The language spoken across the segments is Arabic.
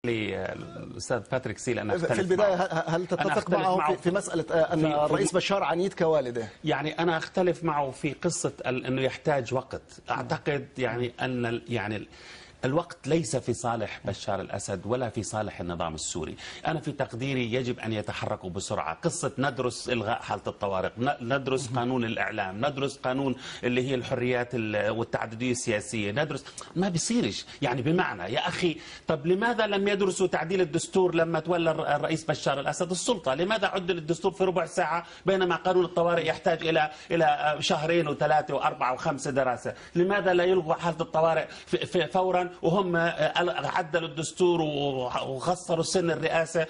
للأستاذ باتريك سيل أنا أختلف في البداية معه. هل تتفق معه في مسألة أن الرئيس بشار عنيد كوالده؟ يعني أنا أختلف معه في قصة أنه يحتاج وقت. أعتقد يعني أن الوقت ليس في صالح بشار الأسد ولا في صالح النظام السوري. أنا في تقديري يجب أن يتحركوا بسرعة. قصة ندرس إلغاء حالة الطوارئ، ندرس قانون الإعلام، ندرس قانون اللي هي الحريات والتعددية السياسية، ندرس ما بيصيرش. يعني بمعنى يا أخي، طب لماذا لم يدرسوا تعديل الدستور لما تولى الرئيس بشار الأسد السلطة؟ لماذا عدل الدستور في ربع ساعة بينما قانون الطوارئ يحتاج إلى شهرين وثلاثة وأربعة وخمسة دراسة؟ لماذا لا يلغوا حالة الطوارئ فورا وهم عدلوا الدستور وخسروا سن الرئاسة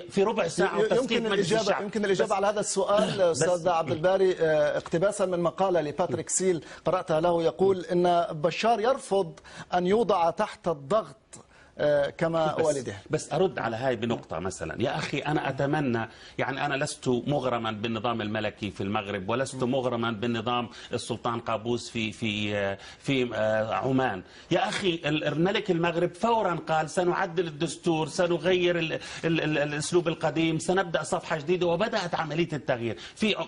في ربع ساعة وتسقيط مجلس الشعب؟ يمكن الإجابة على هذا السؤال أستاذ عبد الباري اقتباسا من مقالة لباتريك سيل قرأتها له، يقول إن بشار يرفض أن يوضع تحت الضغط كما والده. بس أرد على هاي بنقطة مثلا. يا أخي أنا أتمنى، يعني أنا لست مغرما بالنظام الملكي في المغرب ولست مغرما بالنظام السلطان قابوس في عمان. يا أخي الملك المغرب فورا قال سنعدل الدستور، سنغير الأسلوب القديم، سنبدأ صفحة جديدة، وبدأت عملية التغيير.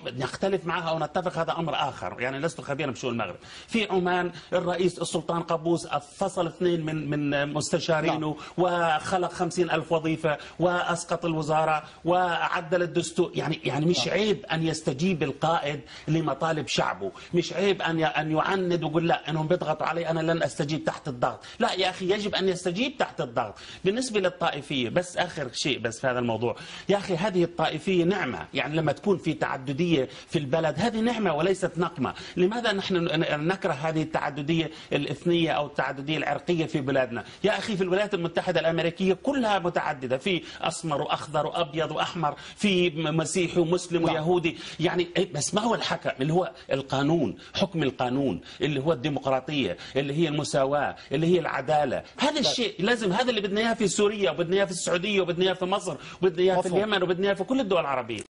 نختلف معها أو نتفق هذا أمر آخر، يعني لست خبيرا بشؤون المغرب. في عمان الرئيس السلطان قابوس فصل 2 من مستشارين وخلق 50,000 وظيفة وأسقط الوزارة وعدل الدستور. يعني مش عيب أن يستجيب القائد لمطالب شعبه، مش عيب أن يعند ويقول لا أنهم بيضغطوا علي أنا لن أستجيب تحت الضغط. لا يا أخي، يجب أن يستجيب تحت الضغط. بالنسبة للطائفية، بس آخر شيء بس في هذا الموضوع، يا أخي هذه الطائفية نعمة. يعني لما تكون في تعددية في البلد هذه نعمة وليست نقمة. لماذا نحن نكره هذه التعددية الإثنية أو التعددية العرقية في بلادنا؟ يا أخي في الولايات المتحدة الأمريكية كلها متعددة، في أسمر وأخضر وأبيض وأحمر، في مسيحي ومسلم ويهودي. يعني بس ما هو الحكم اللي هو القانون، حكم القانون اللي هو الديمقراطية اللي هي المساواة اللي هي العدالة. هذا الشيء لازم، هذا اللي بدنا إياه في سوريا وبدنا إياه في السعودية وبدنا إياه في مصر وبدنا إياه في اليمن وبدنا إياه في كل الدول العربية.